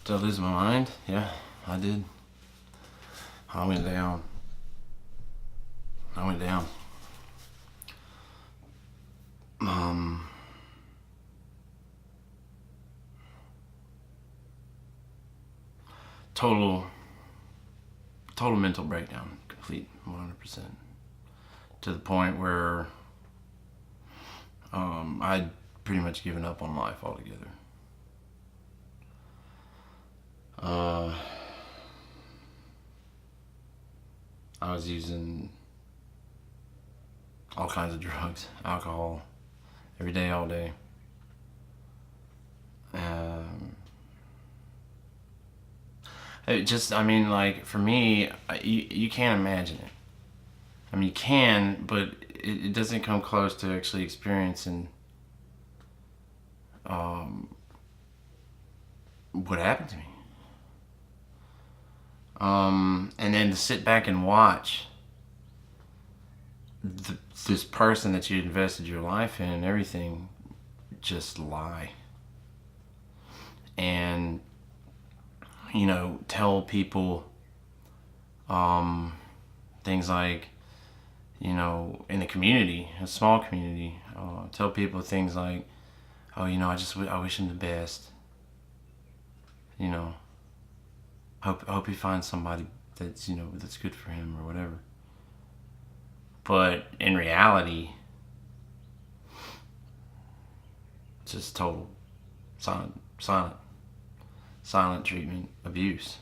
Did I lose my mind? Yeah, I did. I went down. I went down. Um, total, total mental breakdown, complete, 100%. To the point where I'd pretty much given up on life altogether. Uh, I was using all kinds of drugs, alcohol, every day, all day. Um, I mean, like, for me, you can't imagine it. I mean, you can, but it doesn't come close to actually experiencing um, what happened to me. And then to sit back and watch this person that you invested your life in and everything just lie. And, tell people things like, in the community, a small community, tell people things like, oh, I wish him the best. Hope he finds somebody that's good for him or whatever. But in reality, it's just total silent treatment, abuse.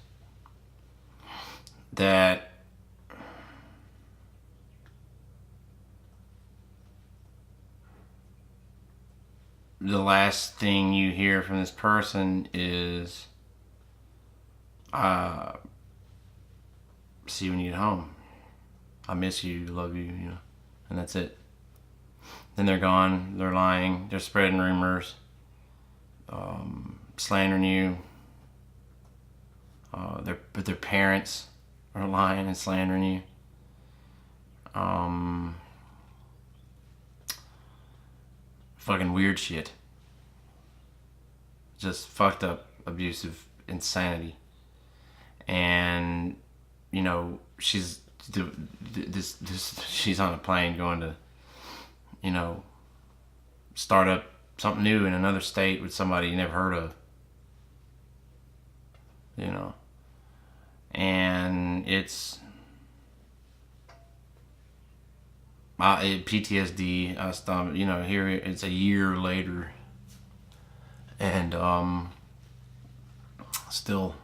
That the last thing you hear from this person is, see you when you get home. I miss you, love you, and that's it. Then they're gone, they're lying, they're spreading rumors, slandering you. Their parents are lying and slandering you. Fucking weird shit. Just fucked up, abusive insanity. And she's she's on a plane going to start up something new in another state with somebody you never heard of. And it's PTSD. Here it's a year later, and still,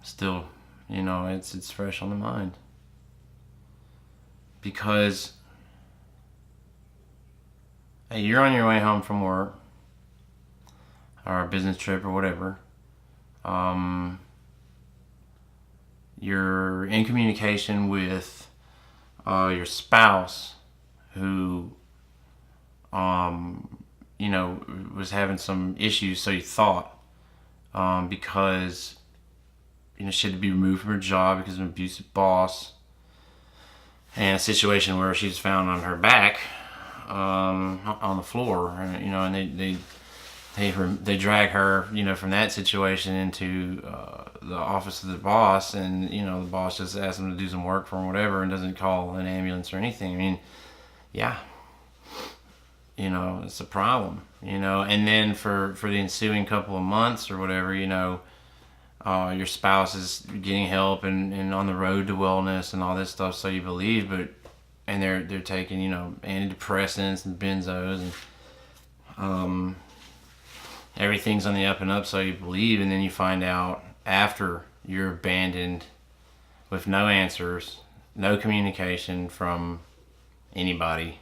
it's fresh on the mind because, hey, you're on your way home from work or a business trip or whatever. You're in communication with your spouse who was having some issues, so you thought, because she had to be removed from her job because of an abusive boss, and a situation where she's found on her back on the floor, and they drag her, from that situation into the office of the boss, and the boss just asks them to do some work for him, whatever, and doesn't call an ambulance or anything. I mean, yeah, it's a problem, and then for the ensuing couple of months or whatever, your spouse is getting help and on the road to wellness and all this stuff, so you believe, and they're taking, antidepressants and benzos, and everything's on the up and up, so you believe, and then you find out after you're abandoned with no answers, no communication from anybody.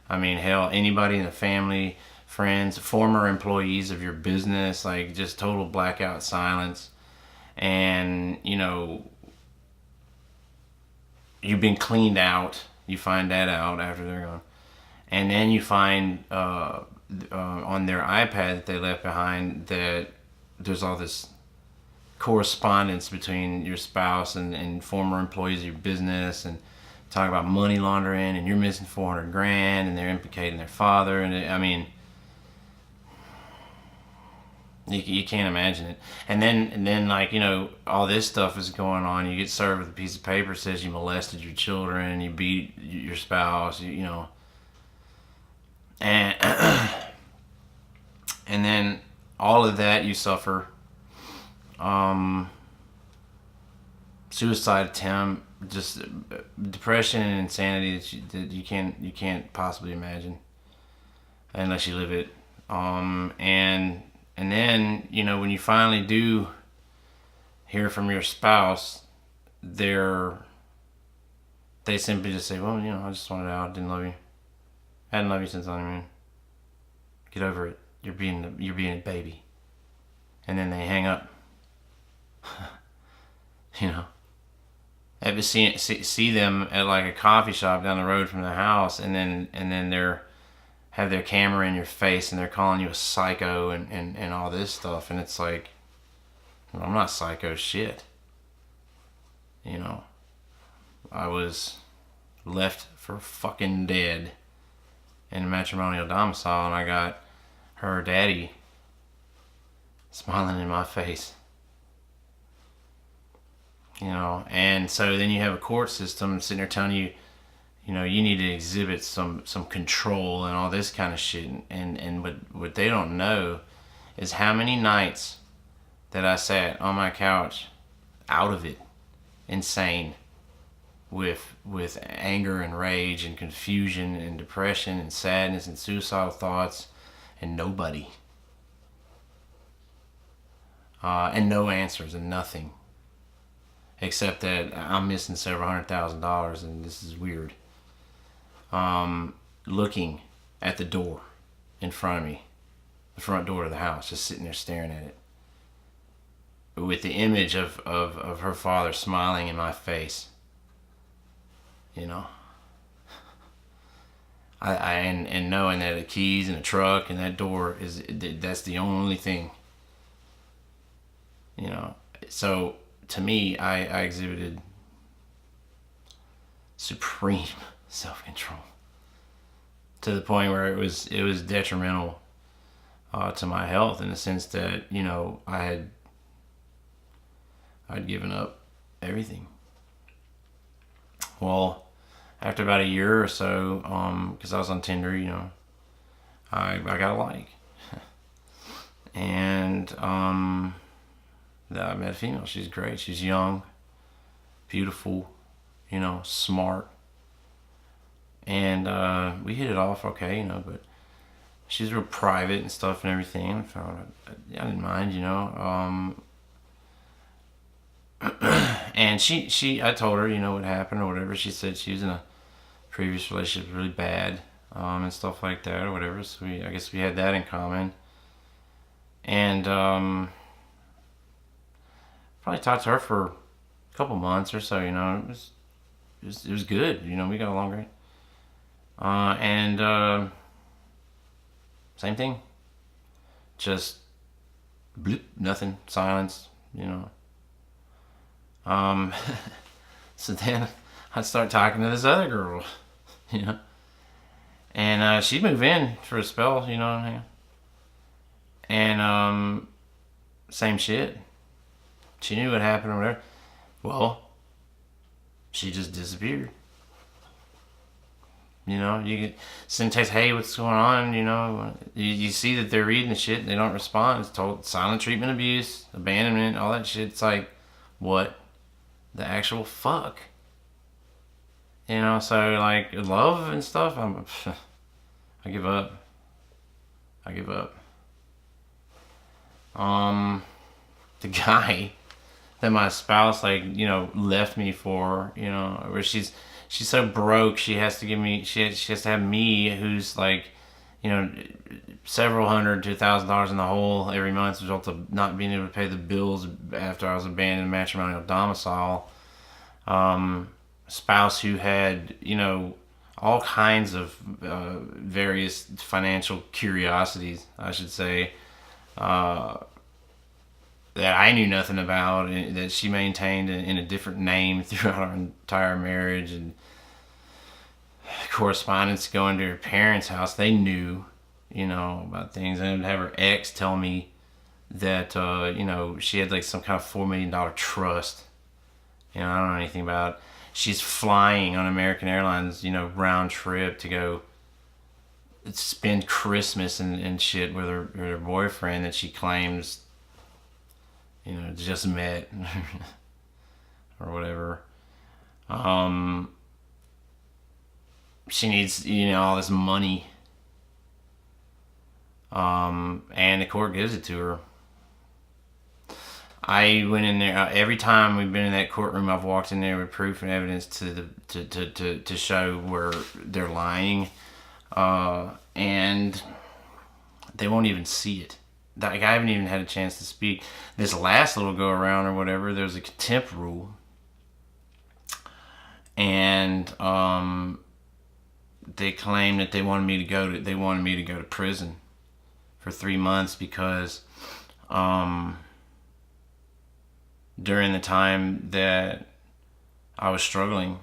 I mean, hell, anybody in the family, friends, former employees of your business, like just total blackout silence. And, you've been cleaned out. You find that out after they're gone. And then you find on their iPad that they left behind that there's all this correspondence between your spouse and former employees of your business, and talk about money laundering, and you're missing $400,000, and they're implicating their father, and I mean, You can't imagine it. And then like, you know, all this stuff is going on. You get served with a piece of paper that says you molested your children, you beat your spouse, you know. And and then all of that you suffer. Suicide attempt, just depression and insanity that you can't possibly imagine unless you live it. And then, you know, when you finally do hear from your spouse, they simply just say, well, you know, I just wanted out, didn't love you. I didn't love you since honeymoon. Get over it. You're being a baby. And then they hang up. You know. Ever see them at like a coffee shop down the road from the house, and then they're have their camera in your face and they're calling you a psycho and all this stuff, and it's like, well, I'm not psycho shit. You know, I was left for fucking dead in a matrimonial domicile, and I got her daddy smiling in my face. You know, and so then you have a court system sitting there telling you, you know, you need to exhibit some control and all this kind of shit. And what they don't know is how many nights that I sat on my couch, out of it, insane, with anger and rage and confusion and depression and sadness and suicidal thoughts, and nobody. And no answers and nothing. Except that I'm missing several $100,000 and this is weird. Looking at the door in front of me, the front door of the house, just sitting there staring at it, with the image of her father smiling in my face. You know, and knowing that the keys and the truck and that door that's the only thing. You know, so to me, I exhibited supreme self-control to the point where it was detrimental to my health, in the sense that, you know, I'd given up everything. Well, after about a year or so, because I was on Tinder, you know, I got a like, and I met a female. She's great. She's young, beautiful, you know, smart. And we hit it off okay, you know, but she's real private and stuff and everything. I didn't mind, you know. And I told her, you know, what happened or whatever. She said she was in a previous relationship really bad, and stuff like that or whatever. So I guess we had that in common. And probably talked to her for a couple months or so, you know. It was good, you know. We got along great. And same thing. Just bloop, nothing, silence, you know. So then I'd start talking to this other girl, you know. And she'd move in for a spell, you know. And same shit. She knew what happened or whatever. Well, she just disappeared. You know, you get send text, hey, what's going on? You know, you see that they're reading the shit and they don't respond. It's told silent treatment, abuse, abandonment, all that shit. It's like, what the actual fuck? You know, so like love and stuff, I give up. The guy that my spouse, like, you know, left me for, you know, where she's so broke, she has to have me, who's like, you know, several $100 to $1,000 in the hole every month as a result of not being able to pay the bills after I was abandoned in matrimonial domicile. Spouse who had, you know, all kinds of various financial curiosities, I should say, that I knew nothing about, and that she maintained in a different name throughout our entire marriage, and correspondence going to her parents' house. They knew, you know, about things. And I'd have her ex tell me that she had like some kind of $4 million trust. I don't know anything about it. She's flying on American Airlines, round trip to go spend Christmas and shit with her boyfriend that she claims, just met or whatever. She needs, all this money. And the court gives it to her. I went in there every time we've been in that courtroom. I've walked in there with proof and evidence to show where they're lying, and they won't even see it. Like, I haven't even had a chance to speak. This last little go around or whatever, there was a contempt rule, and they claimed that they wanted me to go to prison for 3 months because during the time that I was struggling,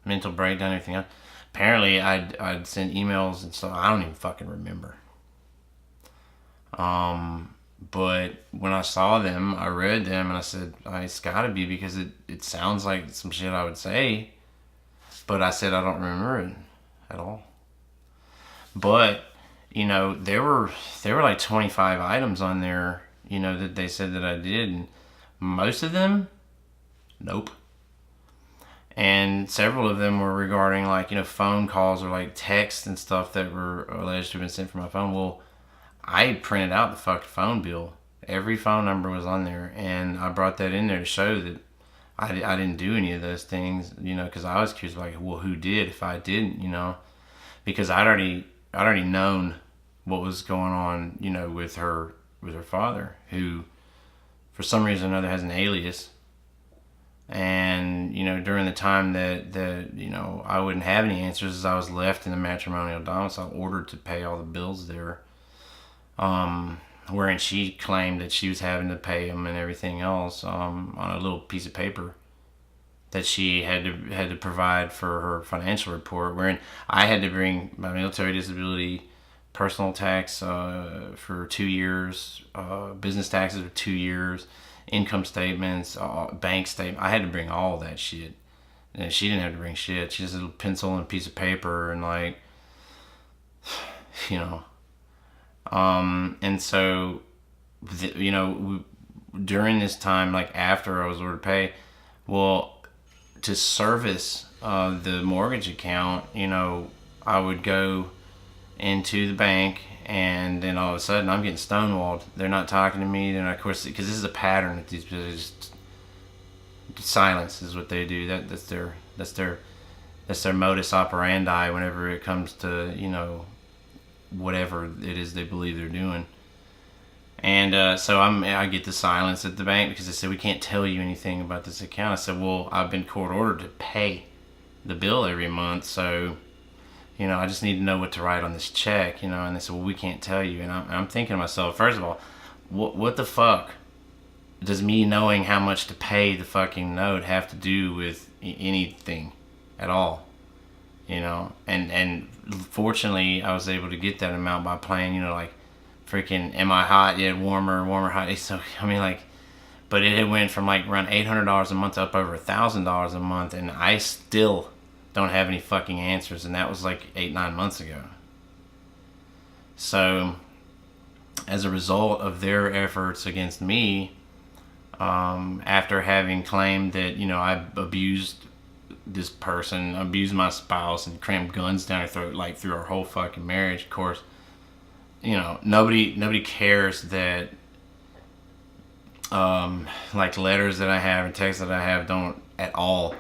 mental breakdown, everything else. Apparently, I'd send emails and stuff. I don't even fucking remember. But when I saw them, I read them, and I said, it's gotta be, because it sounds like some shit I would say. But I said, I don't remember it at all. But, there were like 25 items on there, that they said that I did, and most of them, nope. And several of them were regarding like, phone calls or like texts and stuff that were alleged to have been sent from my phone. Well, I printed out the fucking phone bill. Every phone number was on there, and I brought that in there to show that I didn't do any of those things, because I was curious, like, well, who did if I didn't, because I'd already known what was going on, with her father, who for some reason or another has an alias. And during the time that I wouldn't have any answers, as I was left in the matrimonial domicile, ordered to pay all the bills there, wherein she claimed that she was having to pay them and everything else, on a little piece of paper that she had to provide for her financial report, wherein I had to bring my military disability, personal tax for 2 years, business taxes for 2 years, income statements, bank statement. I had to bring all that shit, and she didn't have to bring shit. She just had a pencil and a piece of paper, and like, and so, during this time, like after I was ordered to pay, well, to service the mortgage account, I would go into the bank, and then all of a sudden I'm getting stonewalled. They're not talking to me. They're not, of course, because this is a pattern that these people just silence is what they do. That's their modus operandi whenever it comes to whatever it is they believe they're doing. And so I get the silence at the bank because they said, we can't tell you anything about this account. I said, well, I've been court ordered to pay the bill every month, so I just need to know what to write on this check, and they said, well, we can't tell you. And I'm thinking to myself, first of all, what the fuck does me knowing how much to pay the fucking note have to do with anything at all? And fortunately I was able to get that amount by playing, like freaking Am I Hot Yet, warmer, hot. So, but it had went from like around $800 a month up over $1,000 a month, and I still don't have any fucking answers, and that was like 8-9 months ago. So as a result of their efforts against me, after having claimed that I abused this person, abused my spouse, and crammed guns down her throat like through our whole fucking marriage, of course, nobody cares that like letters that I have and texts that I have don't at all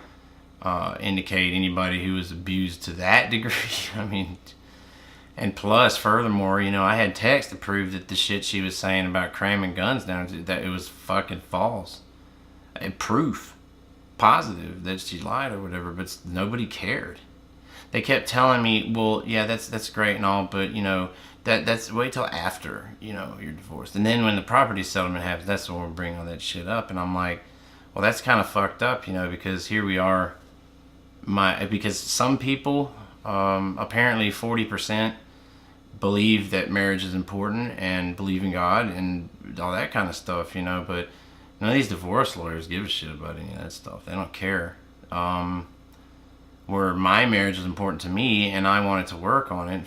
indicate anybody who was abused to that degree. And plus, furthermore, I had text to prove that the shit she was saying about cramming guns down, that it was fucking false. And proof, positive, that she lied or whatever, but nobody cared. They kept telling me, well, yeah, that's great and all, but that's wait till after you're divorced, and then when the property settlement happens, that's when we'll bring all that shit up. And I'm like, well, that's kind of fucked up, because here we are. Because some people, apparently 40% believe that marriage is important and believe in God and all that kind of stuff, but none of these divorce lawyers give a shit about any of that stuff. They don't care. Where my marriage was important to me and I wanted to work on it,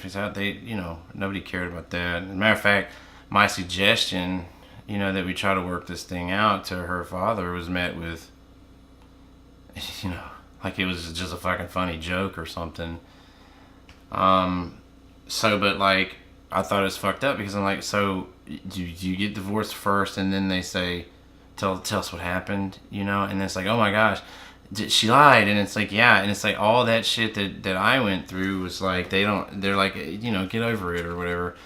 nobody cared about that. As a matter of fact, my suggestion, that we try to work this thing out to her father was met with, like it was just a fucking funny joke or something. But like, I thought it was fucked up because I'm like, so do you get divorced first and then they say, tell us what happened, and it's like, oh my gosh, she lied, and it's like, yeah, and it's like all that shit that I went through was like, they're like, get over it or whatever.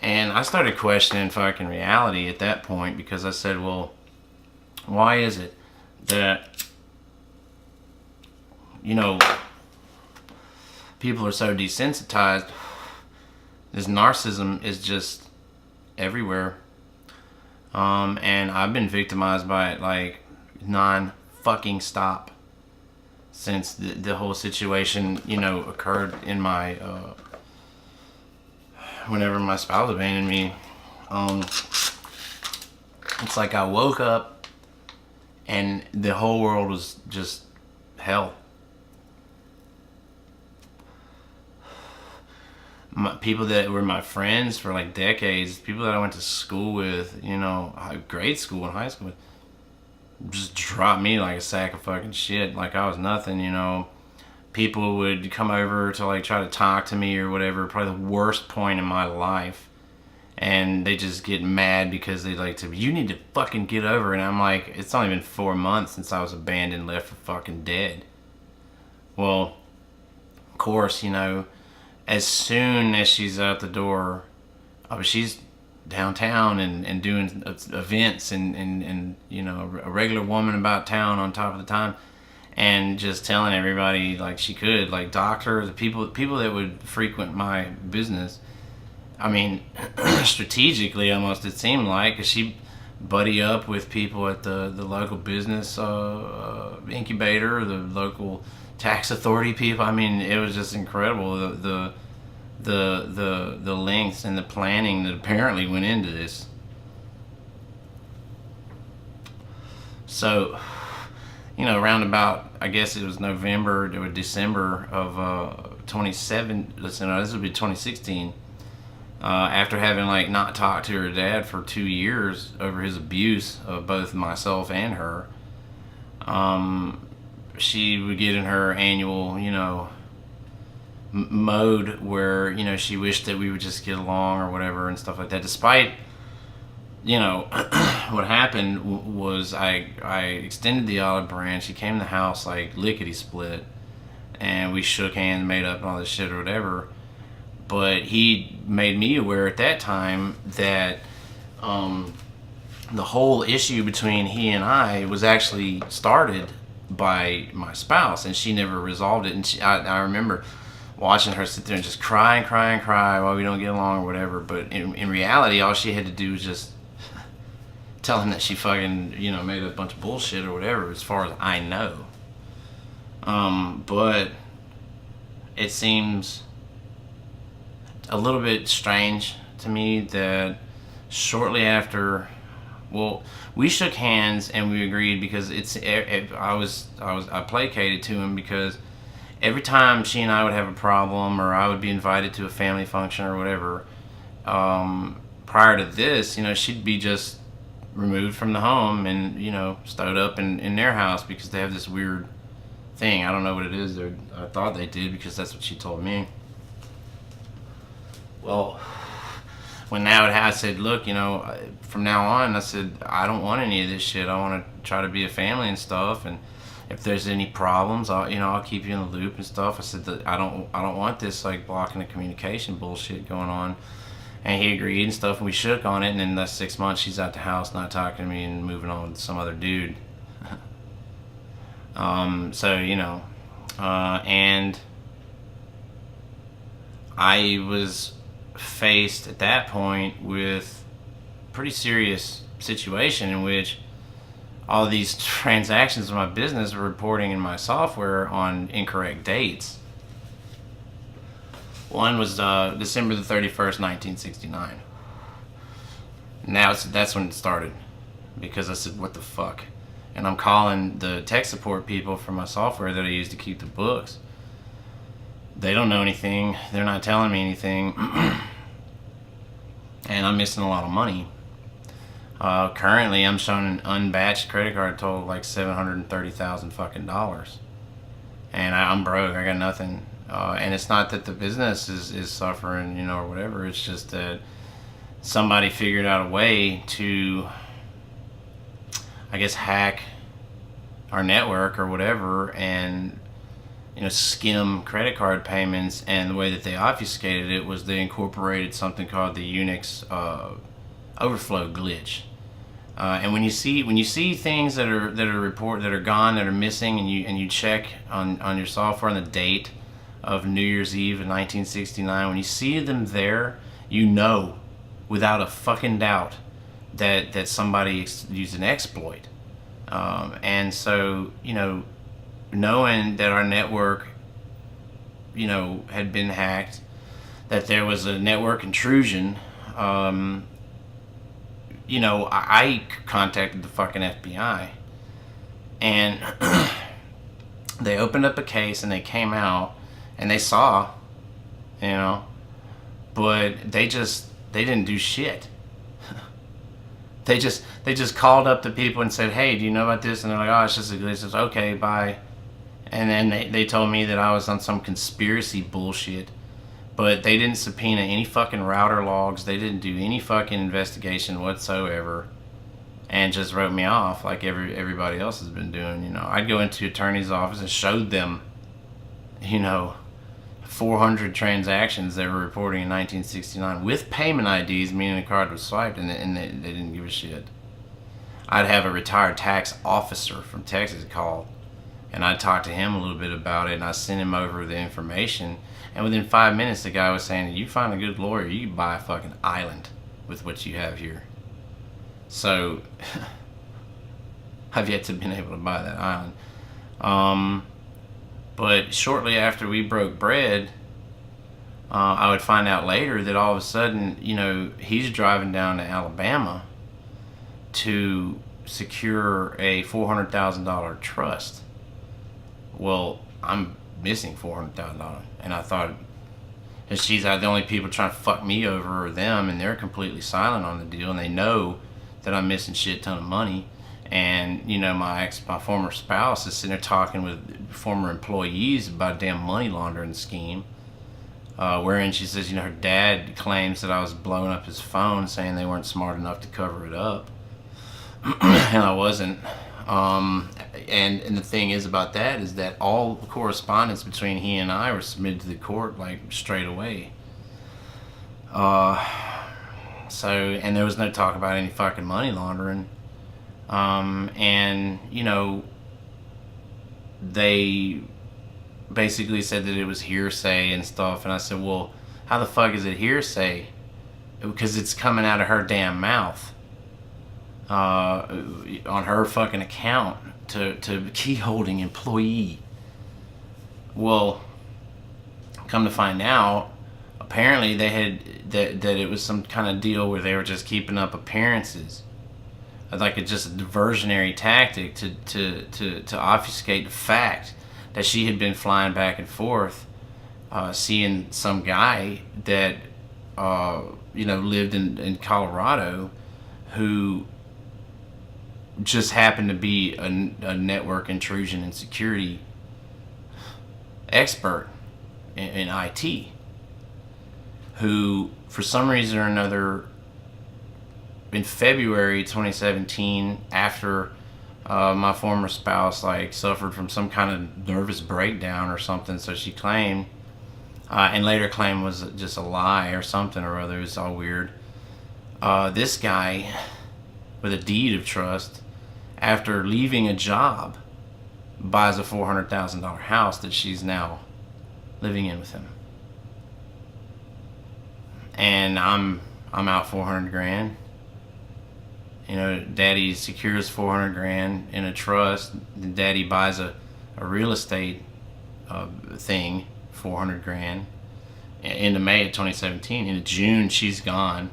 And I started questioning fucking reality at that point because I said, well, why is it that, people are so desensitized? This narcissism is just everywhere. And I've been victimized by it like non-fucking stop since the whole situation, occurred in my, whenever my spouse abandoned me. It's like I woke up and the whole world was just hell. People that were my friends for like decades, people that I went to school with, grade school and high school with, just dropped me like a sack of fucking shit, like I was nothing. People would come over to like try to talk to me or whatever, probably the worst point in my life, and they just get mad because they like to, you need to fucking get over it. And I'm like, it's only been 4 months since I was abandoned, left for fucking dead. Well, of course, as soon as she's out the door, she's downtown and doing events and a regular woman about town on top of the time, and just telling everybody like she could, like doctors, people that would frequent my business. I mean, strategically almost, it seemed like, because she buddy up with people at the local business incubator, the local tax authority people. I mean, it was just incredible the lengths and the planning that apparently went into this. So, around about, I guess it was November or December of 27. Listen, this would be 2016. After having like not talked to her dad for 2 years over his abuse of both myself and her, she would get in her annual, mode where, she wished that we would just get along or whatever and stuff like that. Despite, what happened was I extended the olive branch. He came to the house like lickety split, and we shook hands, made up, and all this shit or whatever. But he made me aware at that time that the whole issue between he and I was actually started by my spouse, and she never resolved it. And I remember watching her sit there and just cry and cry and cry while we don't get along or whatever. But in reality, all she had to do was just tell him that she fucking, made a bunch of bullshit or whatever, as far as I know. But it seems a little bit strange to me that shortly after, well, we shook hands and we agreed, because I placated to him, because every time she and I would have a problem, or I would be invited to a family function or whatever, prior to this, she'd be just removed from the home and, stowed up in their house, because they have this weird thing. I don't know what it is. I thought they did, because that's what she told me. Well, when that would happen, I said, look, from now on, I said, I don't want any of this shit. I want to try to be a family and stuff, and if there's any problems, I'll keep you in the loop and stuff. I said that I don't want this like blocking the communication bullshit going on. And he agreed and stuff, and we shook on it, and in the 6 months she's at the house not talking to me and moving on with some other dude. And I was faced at that point with a pretty serious situation in which all these transactions of my business were reporting in my software on incorrect dates. One was December the 31st, 1969. Now that's when it started, because I said, what the fuck? And I'm calling the tech support people for my software that I use to keep the books. They don't know anything. They're not telling me anything. And I'm missing a lot of money. Currently, I'm showing an unbatched credit card total of like $730,000 fucking dollars. And I'm broke. I got nothing. And it's not that the business is suffering, you know, or whatever. It's just that somebody figured out a way to, I guess, hack our network or whatever, and, you know, skim credit card payments. And the way that they obfuscated it was they incorporated something called the Unix overflow glitch. And when you see things that are gone, that are missing, and you check on your software on the date of New Year's Eve in 1969, when you see them there, you know without a fucking doubt that somebody used an exploit. And so, you know, knowing that our network, you know, had been hacked, that there was a network intrusion, you know, I contacted the fucking FBI, and they opened up a case, and they came out, and they saw, you know, but they didn't do shit. They just called up the people and said, hey, do you know about this? And they're like, oh, it's just a glitch. It's okay, bye. And then they told me that I was on some conspiracy bullshit. But they didn't subpoena any fucking router logs. They didn't do any fucking investigation whatsoever. And just wrote me off like everybody else has been doing, you know. I'd go into attorney's office and showed them, you know, 400 transactions they were reporting in 1969 with payment IDs, meaning the card was swiped, and they didn't give a shit. I'd have a retired tax officer from Texas call, and I'd talk to him a little bit about it, and I sent him over the information, and within 5 minutes the guy was saying, you find a good lawyer, you can buy a fucking island with what you have here. So I've yet to been able to buy that island. But shortly after we broke bread, I would find out later that all of a sudden, you know, he's driving down to Alabama to secure a $400,000 trust. Well, I'm missing $400,000, and I thought, and she's the only people trying to fuck me over are them, and they're completely silent on the deal, and they know that I'm missing shit ton of money. And, you know, my former spouse is sitting there talking with former employees about a damn money laundering scheme, wherein she says, you know, her dad claims that I was blowing up his phone, saying they weren't smart enough to cover it up. And I wasn't. And the thing is about that is that all correspondence between he and I were submitted to the court, like, straight away. So, and there was no talk about any fucking money laundering. And, you know, they basically said that it was hearsay and stuff, and I said, well, how the fuck is it hearsay? Because it's coming out of her damn mouth, on her fucking account to key holding employee. Well, come to find out, apparently they had that it was some kind of deal where they were just keeping up appearances, like just a diversionary tactic to obfuscate the fact that she had been flying back and forth, seeing some guy that you know, lived in Colorado, who just happened to be a network intrusion and security expert in IT, who for some reason or another in February 2017, after my former spouse like suffered from some kind of nervous breakdown or something, so she claimed, and later claimed was just a lie or something or other. It's all weird. This guy with a deed of trust, after leaving a job, buys a $400,000 house that she's now living in with him. And I'm out 400 grand. You know, daddy secures 400 grand in a trust. Daddy buys a real estate thing, 400 grand. into May of 2017. In June, she's gone.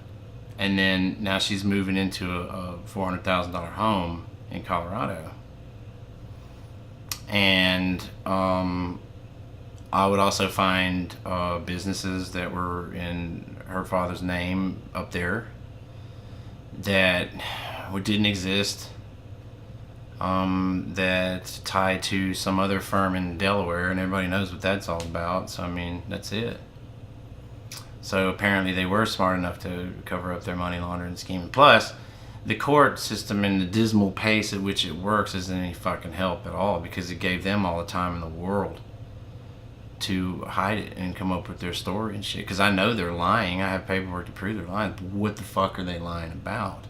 And then now she's moving into a $400,000 home in Colorado. And I would also find businesses that were in her father's name up there that didn't exist, that tied to some other firm in Delaware, and everybody knows what that's all about. So I mean, that's it. So apparently they were smart enough to cover up their money laundering scheme. And plus, the court system and the dismal pace at which it works isn't any fucking help at all, because it gave them all the time in the world to hide it and come up with their story and shit. Because I know they're lying. I have paperwork to prove they're lying. But what the fuck are they lying about?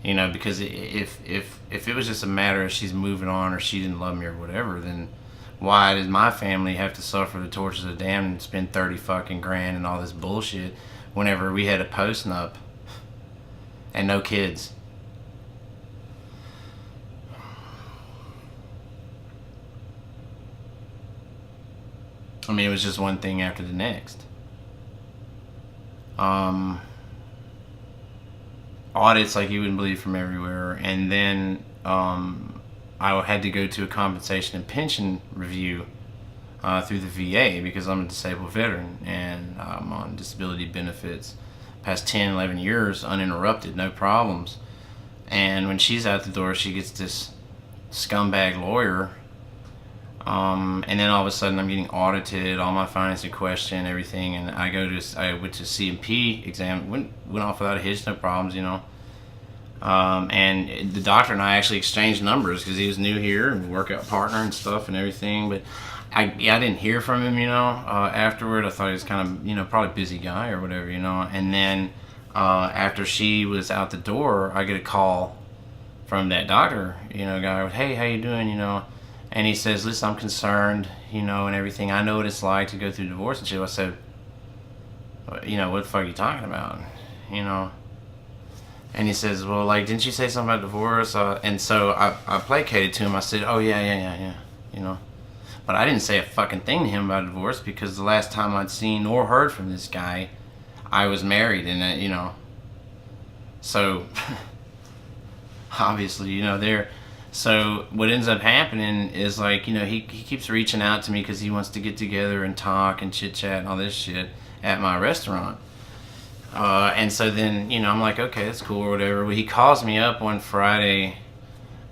You know, because if it was just a matter of she's moving on or she didn't love me or whatever, then why did my family have to suffer the tortures of the damned and spend 30 fucking grand and all this bullshit whenever we had a post-nup and no kids? I mean, it was just one thing after the next. Audits like you wouldn't believe from everywhere. And then I had to go to a compensation and pension review through the VA because I'm a disabled veteran and I'm on disability benefits past 10, 11 years uninterrupted, no problems. And when she's out the door, she gets this scumbag lawyer. And then all of a sudden I'm getting audited, all my financing questioned, everything. And I went to CMP exam, went off without a hitch, no problems, you know. And the doctor and I actually exchanged numbers because he was new here and workout partner and stuff and everything. But I didn't hear from him, you know, afterward. I thought he was kind of, you know, probably a busy guy or whatever, you know. And then after she was out the door, I get a call from that doctor, you know, guy, hey, how you doing, you know. And he says, listen, I'm concerned, you know, and everything. I know what it's like to go through divorce and shit. I said, you know, what the fuck are you talking about, you know? And he says, well, like, didn't you say something about divorce? And so I placated to him. I said, oh, yeah, you know. But I didn't say a fucking thing to him about divorce because the last time I'd seen or heard from this guy, I was married and, you know. So, obviously, you know, So what ends up happening is, like, you know, he keeps reaching out to me because he wants to get together and talk and chit chat and all this shit at my restaurant. And so then, you know, I'm like, okay, that's cool or whatever. Well, he calls me up one Friday,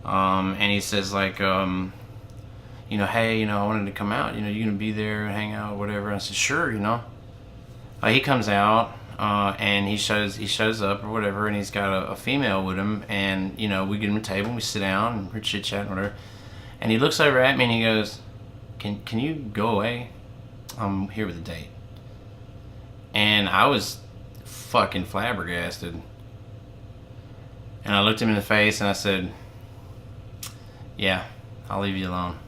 and he says, like, you know, hey, you know, I wanted to come out. You know, you gonna be there and hang out or whatever? And I said, sure, you know. He comes out. And he shows up or whatever, and he's got a female with him, and, you know, we get him a table and we sit down and we're chit chatting whatever, and he looks over at me and he goes, can you go away? I'm here with a date. And I was fucking flabbergasted, and I looked him in the face and I said, yeah, I'll leave you alone.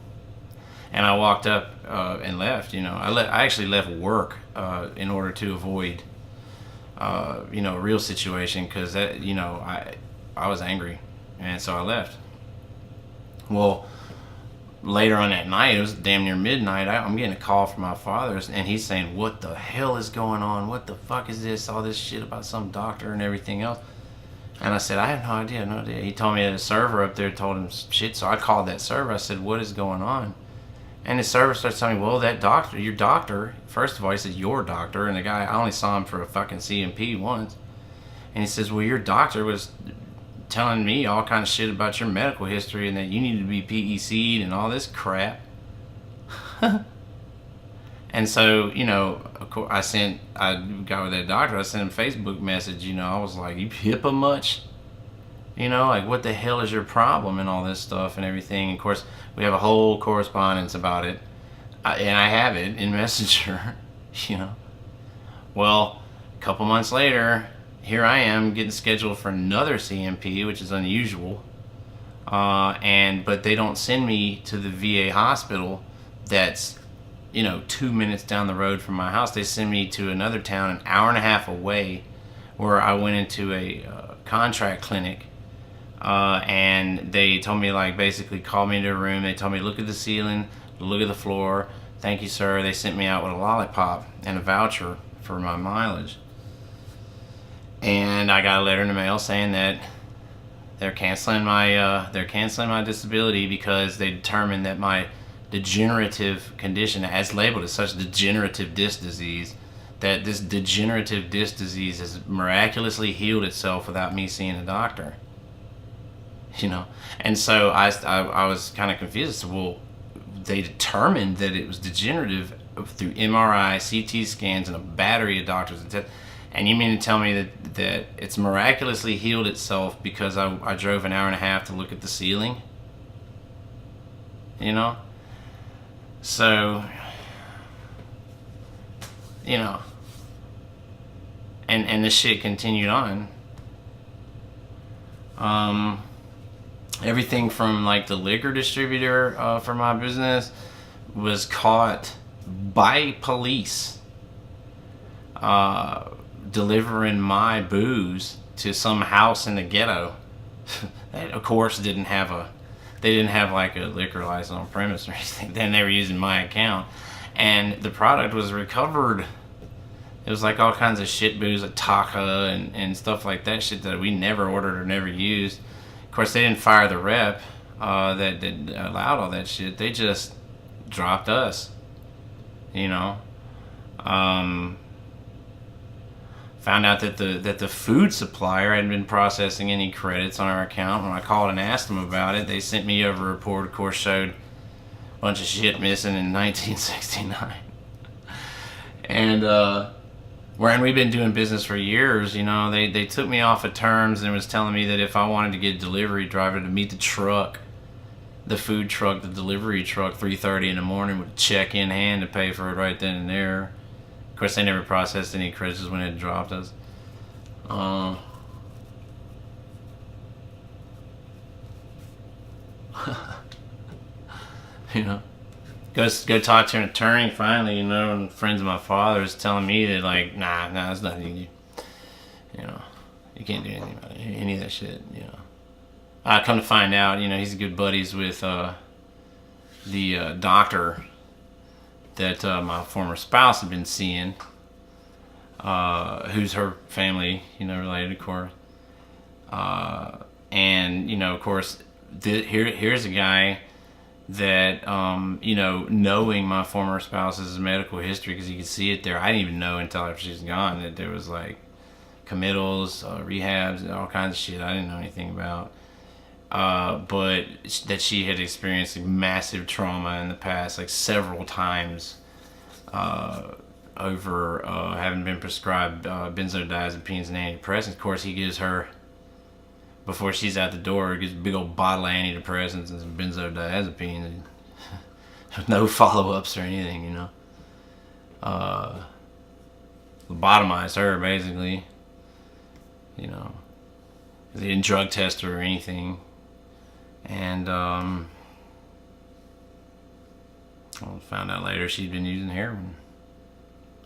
And I walked up and left. You know, I actually left work in order to avoid you know, a real situation, because that, you know, I was angry, and so I left. Well, later on that night, it was damn near midnight, I'm getting a call from my father, and he's saying, what the hell is going on? What the fuck is this? All this shit about some doctor and everything else. And I said, I have no idea. He told me that a server up there told him shit, so I called that server. I said, what is going on? And the server starts telling me, well, that doctor, your doctor, first of all, he says, your doctor, and the guy, I only saw him for a fucking CMP once. And he says, well, your doctor was telling me all kind of shit about your medical history and that you needed to be PEC'd and all this crap. And so, you know, of course, I got with that doctor, I sent him a Facebook message, you know, I was like, you HIPAA much? You know, like, what the hell is your problem and all this stuff and everything. And of course, we have a whole correspondence about it, and I have it in Messenger, you know. Well, a couple months later, here I am getting scheduled for another CMP, which is unusual. But they don't send me to the VA hospital that's, you know, 2 minutes down the road from my house. They send me to another town an hour and a half away, where I went into a contract clinic. And they told me, like, basically called me into a room. They told me, look at the ceiling, look at the floor, Thank you, sir. They sent me out with a lollipop and a voucher for my mileage. And I got a letter in the mail saying that they're canceling my disability because they determined that my degenerative condition, as labeled as such, degenerative disc disease, that this degenerative disc disease has miraculously healed itself without me seeing a doctor. And so I was kind of confused. Well, they determined that it was degenerative through MRI, CT scans, and a battery of doctors and tests. And you mean to tell me that it's miraculously healed itself because I drove an hour and a half to look at the ceiling? So, and this shit continued on. Everything from like the liquor distributor for my business was caught by police delivering my booze to some house in the ghetto that of course didn't have like a liquor license on premise or anything. Then they were using my account, and the product was recovered. It was like all kinds of shit booze, like Taka and stuff like that, shit that we never ordered or never used. Of course, they didn't fire the rep that allowed all that shit. They just dropped us. Found out that the food supplier hadn't been processing any credits on our account. When I called and asked them about it, they sent me over a report, of course, showed a bunch of shit missing in 1969. And wherein we've been doing business for years, they took me off of terms and was telling me that if I wanted to get a delivery driver to meet the truck, the food truck, the delivery truck, 3:30 in the morning with a check in hand to pay for it right then and there. Of course, they never processed any credits when it dropped us. Go talk to an attorney finally, and friends of my father's telling me that like, nah, there's nothing you do. You can't do anything about it, any of that shit. I come to find out, he's good buddies with the doctor that my former spouse had been seeing, who's her family, related, of course. And of course, here's a guy that, knowing my former spouse's medical history, because you could see it there. I didn't even know until after she's gone that there was like committals, rehabs, all kinds of shit I didn't know anything about. But that she had experienced like, massive trauma in the past, like several times, over having been prescribed benzodiazepines and antidepressants. Of course, he gives her, before she's out the door, he gives a big old bottle of antidepressants and some benzodiazepines, and no follow-ups or anything, lobotomized her, basically. They didn't drug test her or anything. And I found out later she'd been using heroin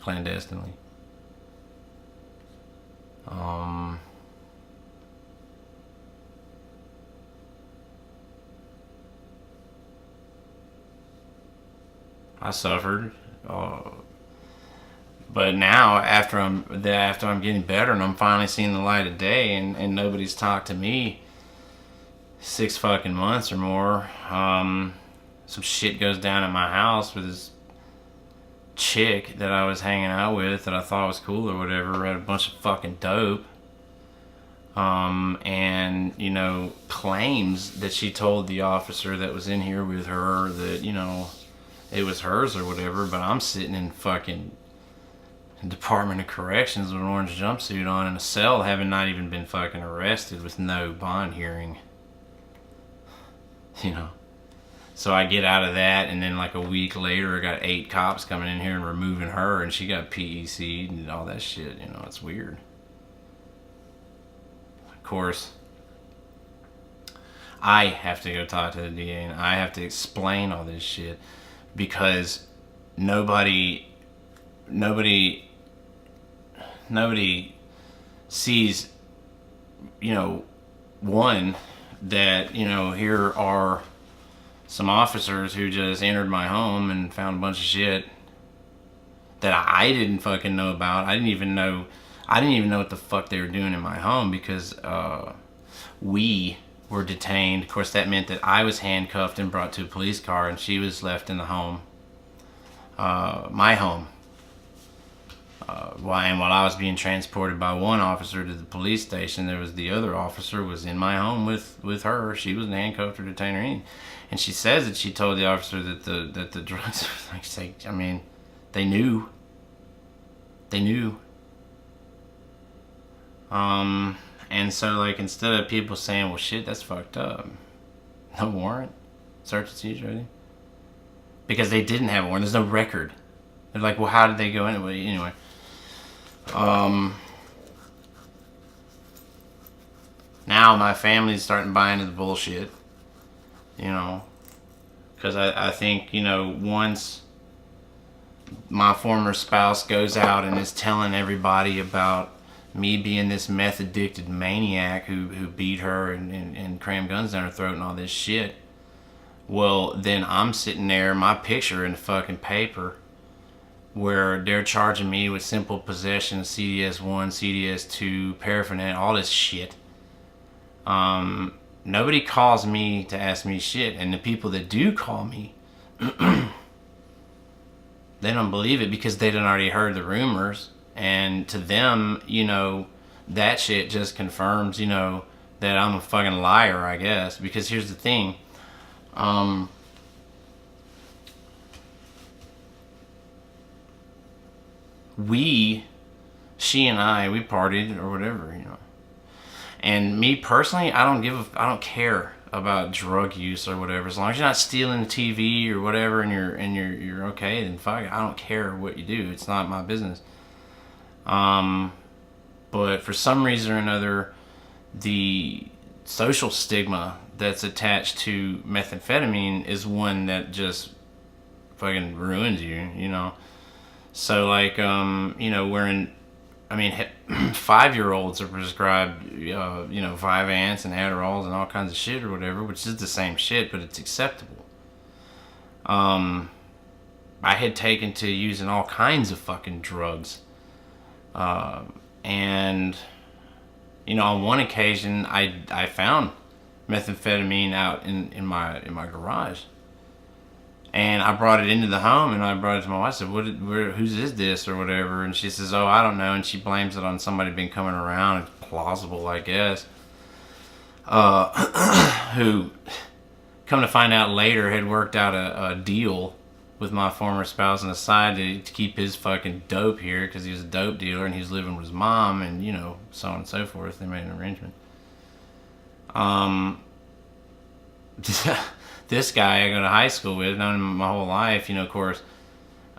clandestinely. I suffered, but now after I'm getting better and I'm finally seeing the light of day, and nobody's talked to me 6 fucking months or more. Some shit goes down at my house with this chick that I was hanging out with that I thought was cool or whatever, had a bunch of fucking dope. And claims that she told the officer that was in here with her that it was hers or whatever, but I'm sitting in fucking Department of Corrections with an orange jumpsuit on in a cell, having not even been fucking arrested, with no bond hearing. So I get out of that, and then like a week later I got 8 cops coming in here and removing her, and she got PEC'd and all that shit. It's weird. Of course, I have to go talk to the DA, and I have to explain all this shit because nobody sees, one, that here are some officers who just entered my home and found a bunch of shit that I didn't fucking know about. I didn't even know what the fuck they were doing in my home, because we were detained. Of course, that meant that I was handcuffed and brought to a police car, and she was left in the home, my home. While I was being transported by one officer to the police station, there was the other officer was in my home with her. She wasn't handcuffed or detained or anything. And she says that she told the officer that the drugs, I mean, they knew. They knew. And so, like, instead of people saying, well, shit, that's fucked up, no warrant, search and seizure, ready? Because they didn't have a warrant. There's no record. They're like, well, how did they go in? Anyway. Now my family's starting to buy into the bullshit, because I think, once my former spouse goes out and is telling everybody about me being this meth addicted maniac who beat her and crammed guns down her throat and all this shit, well, then I'm sitting there, my picture in the fucking paper, where they're charging me with simple possession of CDS1, CDS2, paraphernalia, all this shit. Nobody calls me to ask me shit, and the people that do call me, they don't believe it because they done already heard the rumors, and to them, that shit just confirms, that I'm a fucking liar, I guess. Because here's the thing, she and I, we partied or whatever, And me personally, I don't care about drug use or whatever. As long as you're not stealing the TV or whatever, and you're okay, then fuck it. I don't care what you do. It's not my business. But for some reason or another, the social stigma that's attached to methamphetamine is one that just fucking ruins you, So, like, we're 5-year-olds are prescribed, Vyvanse and Adderalls and all kinds of shit or whatever, which is the same shit, but it's acceptable. I had taken to using all kinds of fucking drugs. And, on one occasion, I found methamphetamine out in my garage. And I brought it into the home, and I brought it to my wife. I said, whose is this or whatever? And she says, oh, I don't know. And she blames it on somebody been coming around. It's plausible, I guess. Who, come to find out later, had worked out a deal with my former spouse on the side to keep his fucking dope here, because he was a dope dealer and he was living with his mom, and, so on and so forth. They made an arrangement. This guy I go to high school with, known him my whole life, of course,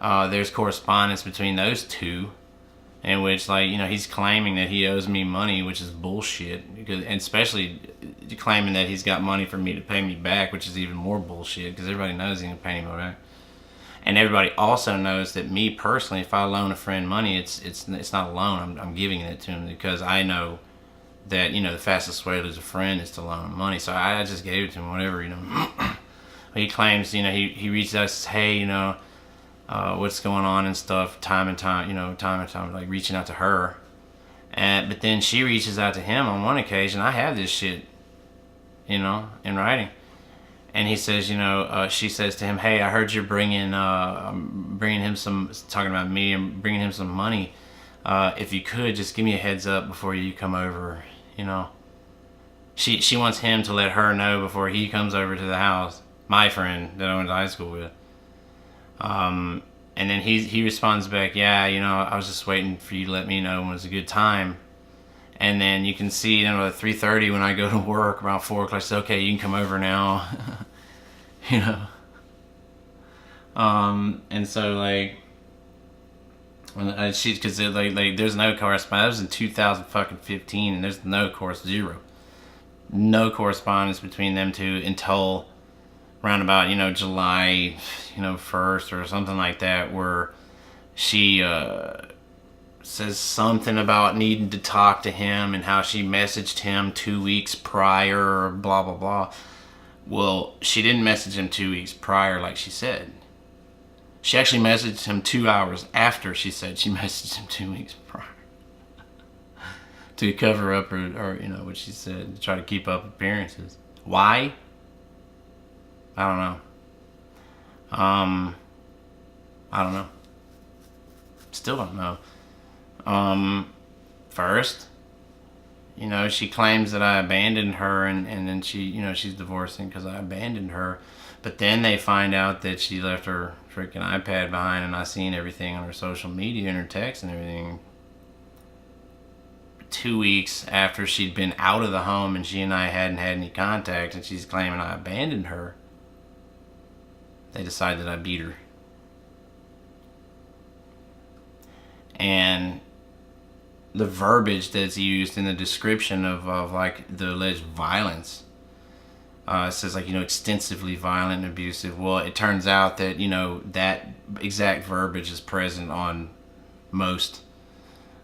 there's correspondence between those two, in which, he's claiming that he owes me money, which is bullshit, and especially claiming that he's got money for me to pay me back, which is even more bullshit, because everybody knows he can pay me back. And everybody also knows that me personally, if I loan a friend money, it's not a loan, I'm giving it to him, because I know that, the fastest way to lose a friend is to loan him money. So I just gave it to him, whatever, He claims, he reaches out and says, hey, what's going on and stuff, time and time, like reaching out to her. But then she reaches out to him on one occasion. I have this shit, in writing. And he says, she says to him, hey, I heard you're bringing him some, talking about me, and bringing him some money. If you could, just give me a heads up before you come over, She wants him to let her know before he comes over to the house, my friend that I went to high school with. And then he responds back, yeah, I was just waiting for you to let me know when it was a good time. And then you can see, at 3:30 when I go to work, around 4 o'clock, I say, okay, you can come over now. And so, like, because there's no correspondence. That was in 2015, and there's zero. No correspondence between them two until around about, July, 1st or something like that, where she says something about needing to talk to him and how she messaged him 2 weeks prior, or blah, blah, blah. Well, she didn't message him 2 weeks prior, like she said. She actually messaged him 2 hours after she said she messaged him 2 weeks prior to cover up or what she said, to try to keep up appearances. Why? I don't know. I don't know. Still don't know. First, she claims that I abandoned her, and then she's divorcing because I abandoned her. But then they find out that she left her freaking iPad behind, and I seen everything on her social media and her texts and everything. 2 weeks after she'd been out of the home and she and I hadn't had any contact, and she's claiming I abandoned her, they decide that I beat her. And the verbiage that's used in the description of like the alleged violence, it says like, extensively violent and abusive. Well, it turns out that, that exact verbiage is present on most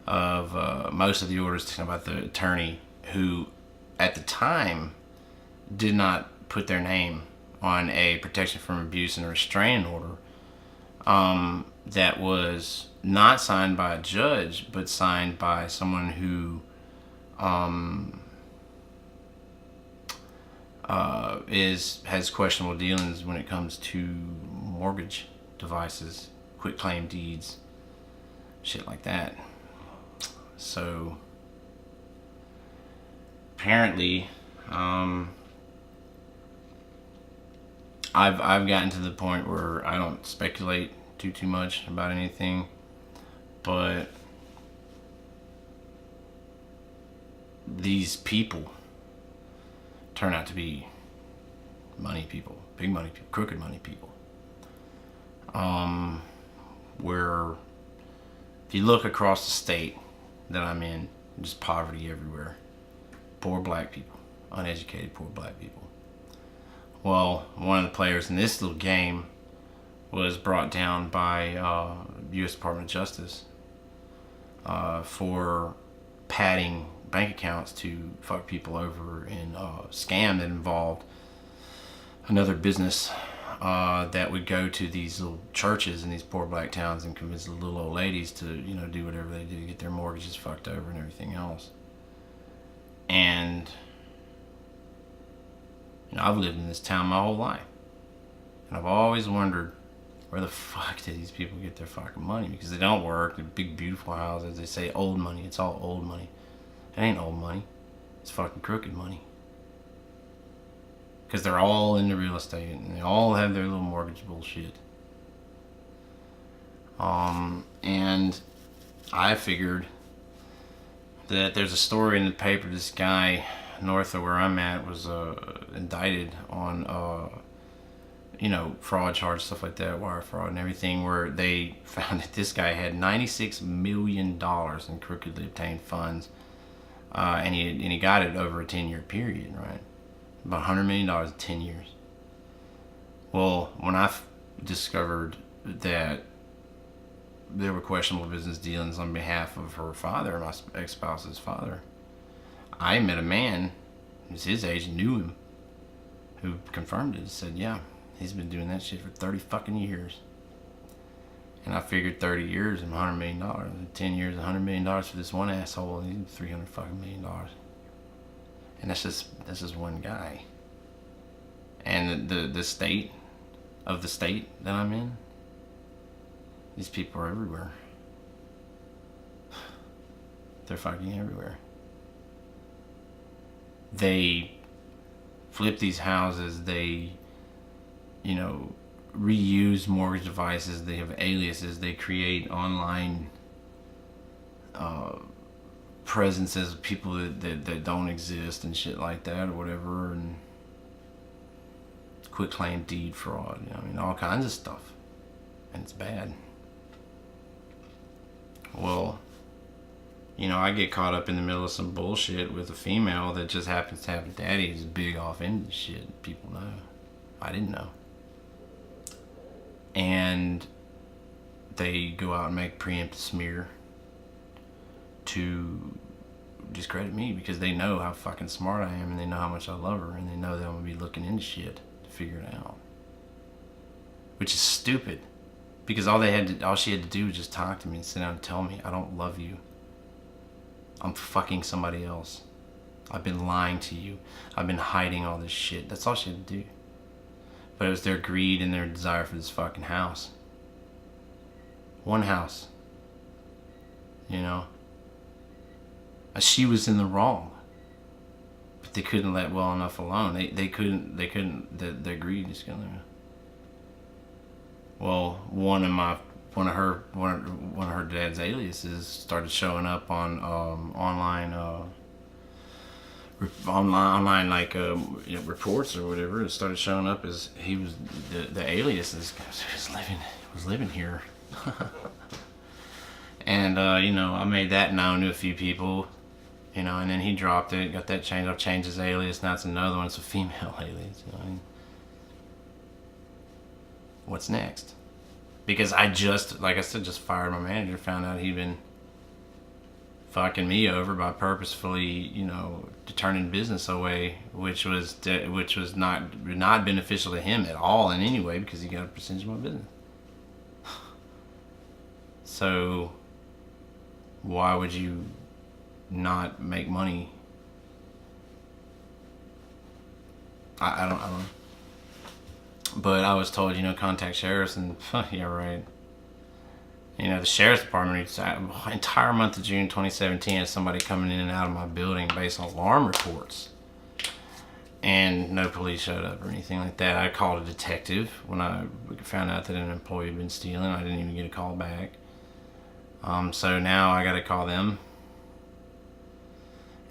of the orders, talking about the attorney who at the time did not put their name on a protection from abuse and a restraining order that was not signed by a judge, but signed by someone who has questionable dealings when it comes to mortgage devices, quitclaim deeds, shit like that. So apparently, I've gotten to the point where I don't speculate too much about anything, but these people turn out to be money people, big money people, crooked money people. Where if you look across the state that I'm in, just poverty everywhere. Poor black people, uneducated poor black people. Well, one of the players in this little game was brought down by U.S. Department of Justice for padding bank accounts to fuck people over in a scam that involved another business that would go to these little churches in these poor black towns and convince the little old ladies to, do whatever they do to get their mortgages fucked over and everything else. And I've lived in this town my whole life, and I've always wondered, where the fuck did these people get their fucking money? Because they don't work. They're big, beautiful houses. They say old money. It's all old money. It ain't old money. It's fucking crooked money. Because they're all into real estate, and they all have their little mortgage bullshit. And I figured that there's a story in the paper. This guy north of where I'm at was indicted on fraud charges, stuff like that, wire fraud and everything, where they found that this guy had $96 million in crookedly obtained funds, and he got it over a 10-year period, right? About $100 million in 10 years. Well, when I discovered that there were questionable business dealings on behalf of her father, my ex-spouse's father, I met a man who's his age, knew him, who confirmed it and said, yeah, he's been doing that shit for 30 fucking years. And I figured 30 years and $100 million. And 10 years, $100 million for this one asshole, and $300 fucking million. And that's just one guy. And the state of the state that I'm in, these people are everywhere. They're fucking everywhere. They flip these houses. They, reuse mortgage devices. They have aliases. They create online presences of people that don't exist and shit like that or whatever, and quitclaim deed fraud. All kinds of stuff, and it's bad. Well, I get caught up in the middle of some bullshit with a female that just happens to have a daddy who's big off into shit. People know. I didn't know. And they go out and make preemptive smear to discredit me because they know how fucking smart I am and they know how much I love her and they know that I'm gonna be looking into shit to figure it out. Which is stupid. Because all she had to do was just talk to me and sit down and tell me, I don't love you. I'm fucking somebody else. I've been lying to you. I've been hiding all this shit. That's all she had to do. But it was their greed and their desire for this fucking house. One house. You know? She was in the wrong. But they couldn't let well enough alone. They couldn't, their greed is gonna... Well, one of her dad's aliases started showing up on online like reports or whatever. It started showing up as he was the alias was living here, and I made that known to a few people, and then he dropped it, got that changed. I've changed his alias. Now it's another one. It's a female alias. What's next? Because I just, like I said, just fired my manager, found out he'd been fucking me over by purposefully, turning business away, which was not beneficial to him at all in any way because he got a percentage of my business. So why would you not make money? I don't know. But I was told, contact sheriffs, and yeah, right. The sheriff's department, entire month of June 2017, had somebody coming in and out of my building based on alarm reports. And no police showed up or anything like that. I called a detective when I found out that an employee had been stealing. I didn't even get a call back. So now I got to call them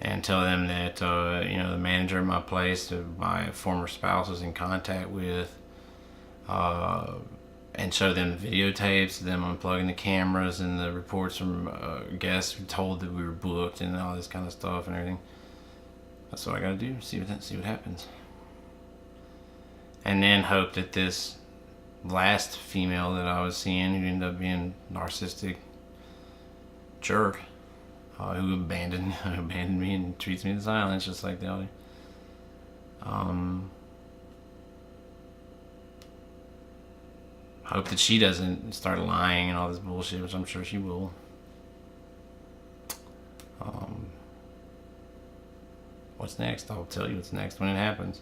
and tell them that, the manager of my place that my former spouse was in contact with, and show them the videotapes, them unplugging the cameras and the reports from guests who told that we were booked and all this kind of stuff and everything. That's what I gotta do. See what happens. And then hope that this last female that I was seeing, who ended up being a narcissistic jerk, who abandoned me and treats me in silence just like the other. Hope that she doesn't start lying and all this bullshit, which I'm sure she will. What's next? I'll tell you what's next when it happens.